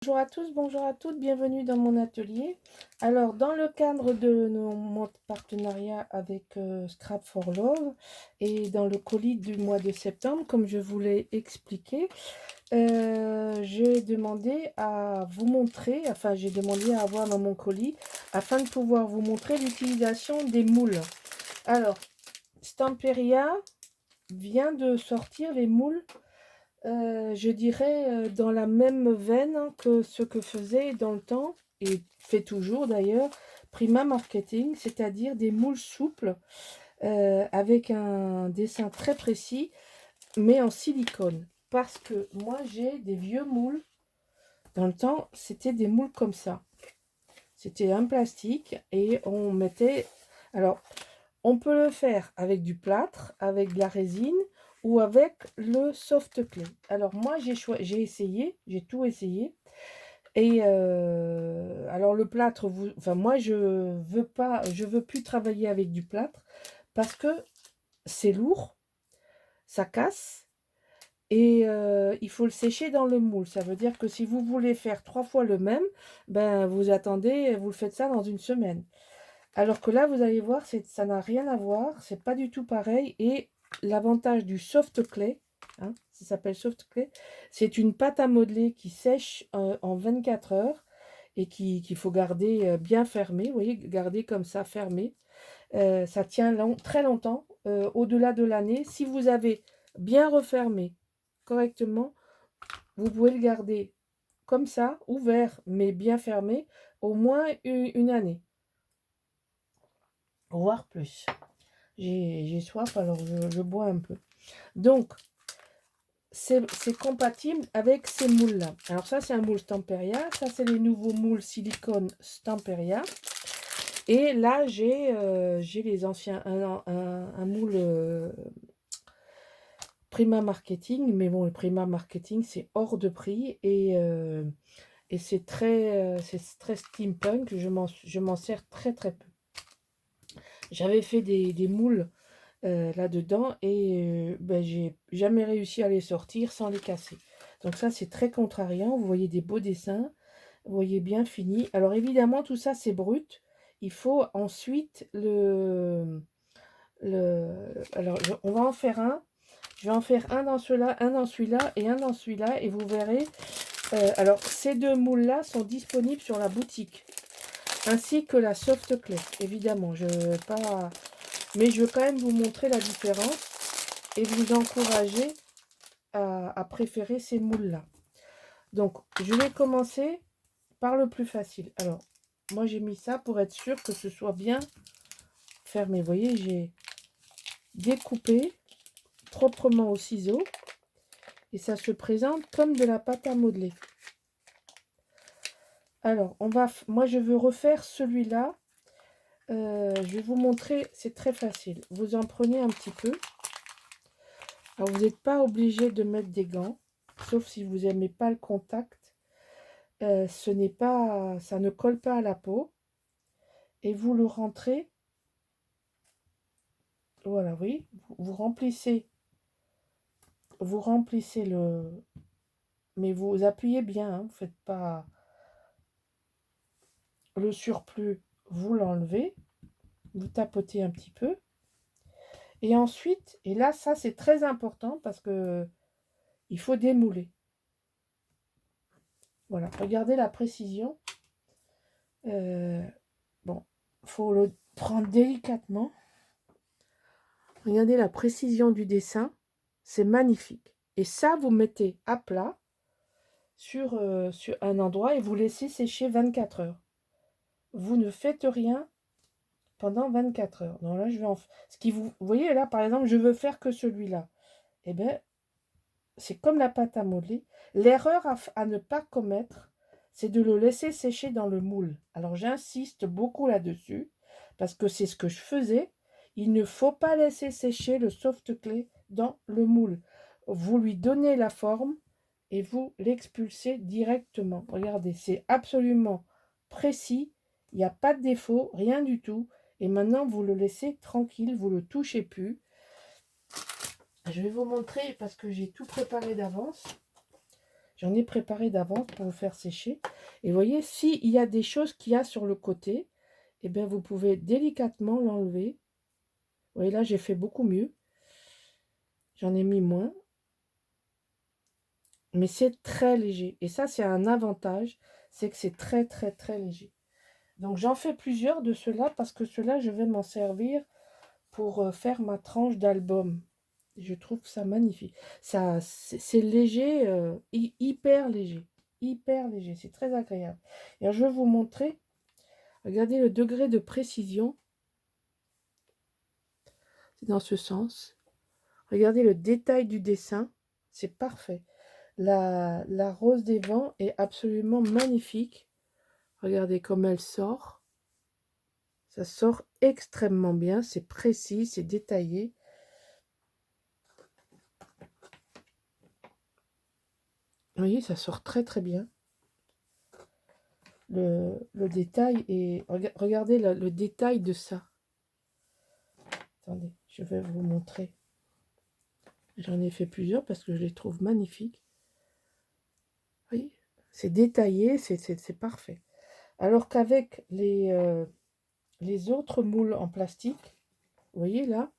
Bonjour à tous, bonjour à toutes, bienvenue dans mon atelier. Alors, dans le cadre de mon partenariat avec Scrap for Love et dans le colis du mois de septembre, comme je vous l'ai expliqué, j'ai demandé à vous montrer, enfin j'ai demandé à avoir dans mon colis, afin de pouvoir vous montrer l'utilisation des moules. Alors, Stamperia vient de sortir les moules. Je dirais dans la même veine que ce que faisait dans le temps, et fait toujours d'ailleurs, Prima Marketing, c'est-à-dire des moules souples avec un dessin très précis, mais en silicone. Parce que moi j'ai des vieux moules, dans le temps c'était des moules comme ça. C'était un plastique et on mettait... Alors, on peut le faire avec du plâtre, avec de la résine ou avec le soft clay. Alors moi j'ai essayé, j'ai tout essayé. Et alors le plâtre, enfin moi je veux plus travailler avec du plâtre parce que c'est lourd, ça casse et il faut le sécher dans le moule. Ça veut dire que si vous voulez faire 3 fois le même, ben vous attendez, vous le faites ça dans une semaine. Alors que là, vous allez voir, ça n'a rien à voir, c'est pas du tout pareil. Et l'avantage du soft clay, hein, ça s'appelle soft clay, c'est une pâte à modeler qui sèche en 24 heures et qu'il faut garder bien fermé. Vous voyez, garder comme ça fermé. Ça tient très longtemps, au-delà de l'année. Si vous avez bien refermé correctement, vous pouvez le garder comme ça, ouvert mais bien fermé, au moins une année, voire plus. J'ai soif, alors je bois un peu. Donc, c'est compatible avec ces moules-là. Alors ça, c'est un moule Stamperia. Ça, c'est les nouveaux moules silicone Stamperia. Et là, j'ai les anciens, un moule Prima Marketing. Mais bon, le Prima Marketing, c'est hors de prix. Et c'est très steampunk. Je m'en sers très très peu. J'avais fait des moules là-dedans et ben, j'ai jamais réussi à les sortir sans les casser. Donc ça, c'est très contrariant. Vous voyez des beaux dessins, vous voyez bien fini. Alors évidemment, tout ça, c'est brut. Il faut ensuite alors, on va en faire un. Je vais en faire un dans celui-là, un dans celui-là et un dans celui-là. Et vous verrez, alors ces deux moules-là sont disponibles sur la boutique. Ainsi que la soft clay, évidemment. Je vais pas... Mais je veux quand même vous montrer la différence et vous encourager à préférer ces moules-là. Donc, je vais commencer par le plus facile. Alors, moi, j'ai mis ça pour être sûr que ce soit bien fermé. Vous voyez, j'ai découpé proprement au ciseau et ça se présente comme de la pâte à modeler. Alors, moi, je veux refaire celui-là. Je vais vous montrer, c'est très facile. Vous en prenez un petit peu. Alors, vous n'êtes pas obligé de mettre des gants, sauf si vous n'aimez pas le contact. Ça ne colle pas à la peau. Et vous le rentrez, voilà, oui, vous remplissez le... Mais vous appuyez bien, hein, vous faites pas le surplus, vous l'enlevez, vous tapotez un petit peu. Et ensuite, et là, ça c'est très important parce que il faut démouler. Voilà, regardez la précision. Bon, faut le prendre délicatement. Regardez la précision du dessin, c'est magnifique. Et ça, vous mettez à plat sur un endroit et vous laissez sécher 24 heures. Vous ne faites rien pendant 24 heures. Donc là, je vais vous voyez là, par exemple, je veux faire que celui-là. Eh bien, c'est comme la pâte à modeler. L'erreur à ne pas commettre, c'est de le laisser sécher dans le moule. Alors, j'insiste beaucoup là-dessus parce que c'est ce que je faisais. Il ne faut pas laisser sécher le soft clay dans le moule. Vous lui donnez la forme et vous l'expulsez directement. Regardez, c'est absolument précis. Il n'y a pas de défaut, rien du tout. Et maintenant, vous le laissez tranquille, vous ne le touchez plus. Je vais vous montrer parce que j'ai tout préparé d'avance. J'en ai préparé d'avance pour vous faire sécher. Et vous voyez, s'il y a des choses qu'il y a sur le côté, eh bien, vous pouvez délicatement l'enlever. Vous voyez, là, j'ai fait beaucoup mieux. J'en ai mis moins. Mais c'est très léger. Et ça, c'est un avantage. C'est que c'est très, très, très léger. Donc, j'en fais plusieurs de ceux-là parce que ceux-là, je vais m'en servir pour faire ma tranche d'album. Je trouve ça magnifique. Ça, c'est léger, hyper léger. Hyper léger. C'est très agréable. Et alors, je vais vous montrer. Regardez le degré de précision. C'est dans ce sens. Regardez le détail du dessin. C'est parfait. La rose des vents est absolument magnifique. Regardez comme elle sort. Ça sort extrêmement bien. C'est précis, c'est détaillé. Vous voyez, ça sort très très bien. Le détail est... Regardez le détail de ça. Attendez, je vais vous montrer. J'en ai fait plusieurs parce que je les trouve magnifiques. Vous voyez, c'est détaillé, c'est parfait. Alors qu'avec les autres moules en plastique, vous voyez là,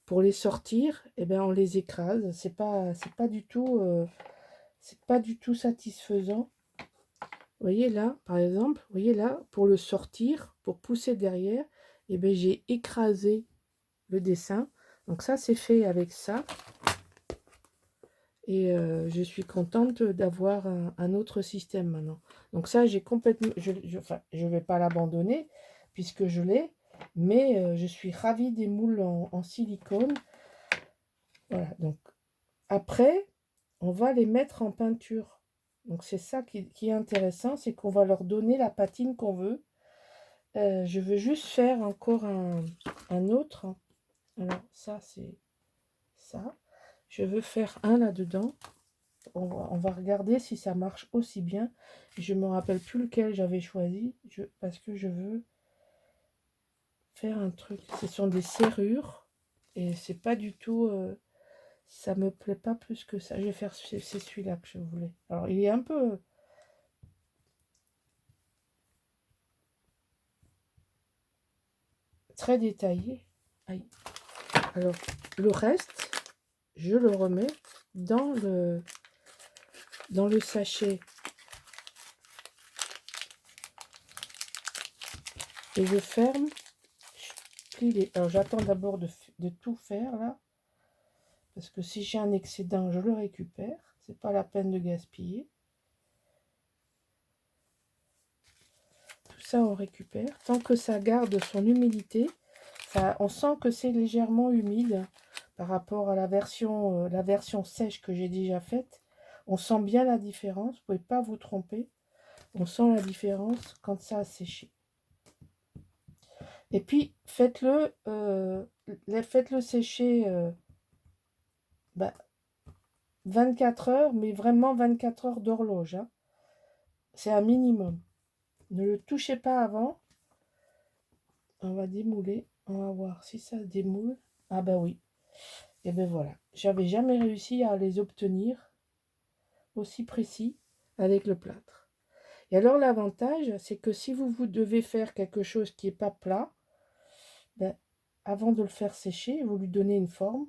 pour les sortir, eh ben, on les écrase. C'est pas du tout, c'est pas du tout satisfaisant. Vous voyez là, par exemple, vous voyez là, pour le sortir, pour pousser derrière, eh ben, j'ai écrasé le dessin. Donc ça, c'est fait avec ça. Et je suis contente d'avoir un autre système maintenant. Donc ça, j'ai complètement... Enfin, je ne vais pas l'abandonner puisque je l'ai. Mais je suis ravie des moules en silicone. Voilà, donc après, on va les mettre en peinture. Donc c'est ça qui est intéressant, c'est qu'on va leur donner la patine qu'on veut. Je veux juste faire encore un autre. Alors ça, c'est ça. Je veux faire un là-dedans. On va regarder si ça marche aussi bien. Je ne me rappelle plus lequel j'avais choisi. Parce que je veux faire un truc. Ce sont des serrures. Et c'est pas du tout... ça me plaît pas plus que ça. Je vais faire... C'est celui-là que je voulais. Alors, il est un peu... très détaillé. Aïe. Alors, le reste, je le remets dans le sachet. Et je ferme. Je plie les... Alors, j'attends d'abord de tout faire, là. Parce que si j'ai un excédent, je le récupère. C'est pas la peine de gaspiller. Tout ça, on récupère. Tant que ça garde son humidité, on sent que c'est légèrement humide par rapport à la version sèche que j'ai déjà faite. On sent bien la différence. Vous ne pouvez pas vous tromper. On sent la différence quand ça a séché. Et puis, faites-le sécher 24 heures, mais vraiment 24 heures d'horloge. Hein. C'est un minimum. Ne le touchez pas avant. On va démouler. On va voir si ça se démoule. Ah ben oui. Et ben voilà. J'avais jamais réussi à les obtenir aussi précis avec le plâtre. Et alors l'avantage, c'est que si vous devez faire quelque chose qui n'est pas plat, ben, avant de le faire sécher, vous lui donnez une forme.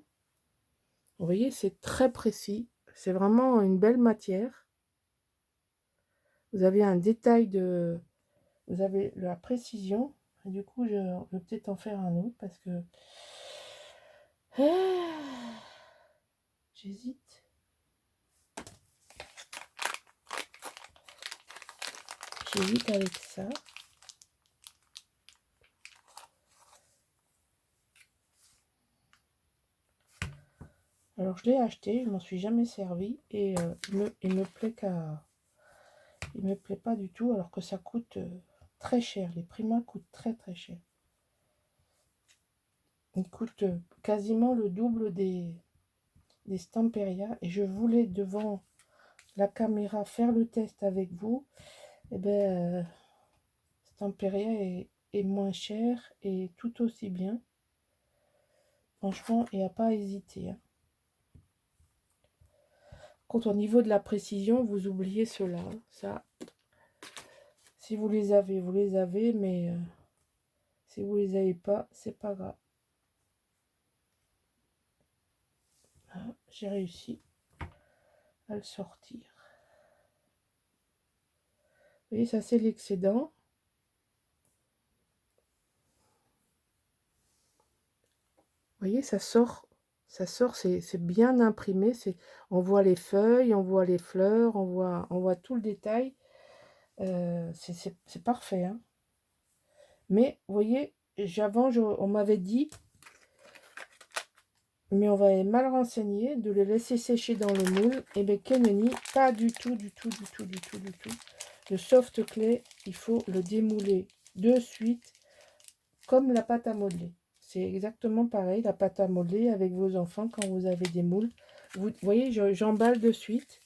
Vous voyez, c'est très précis. C'est vraiment une belle matière. Vous avez un détail de... Vous avez la précision. Et du coup, je vais peut-être en faire un autre parce que... Ah, j'hésite. J'hésite avec ça. Alors, je l'ai acheté, je m'en suis jamais servi. Et il me plaît il me plaît pas du tout, alors que ça coûte très cher. Les Prima coûtent très très cher. Ils coûtent quasiment le double des Stamperia. Et je voulais devant la caméra faire le test avec vous. Et ben Stamperia est moins cher et tout aussi bien. Franchement, il n'y a pas à hésiter. Hein. Contre, au niveau de la précision, vous oubliez cela. Ça, si vous les avez, mais si vous les avez pas, c'est pas grave. Ah, j'ai réussi à le sortir. Vous voyez, ça c'est l'excédent. Vous voyez, ça sort, c'est bien imprimé. On voit les feuilles, on voit les fleurs, on voit tout le détail. C'est parfait. Hein. Mais, vous voyez, on m'avait dit, mais on va être mal renseigné, de les laisser sécher dans le moule. Et bien, Keneni, pas du tout, du tout, du tout, du tout, du tout. Le soft clay, il faut le démouler de suite, comme la pâte à modeler. C'est exactement pareil, la pâte à modeler avec vos enfants quand vous avez des moules. Vous voyez, j'emballe de suite.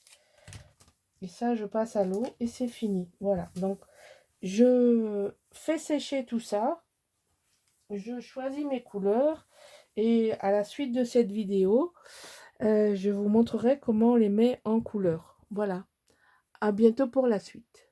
Et ça, je passe à l'eau et c'est fini. Voilà, donc je fais sécher tout ça. Je choisis mes couleurs. Et à la suite de cette vidéo, je vous montrerai comment on les met en couleur. Voilà, à bientôt pour la suite.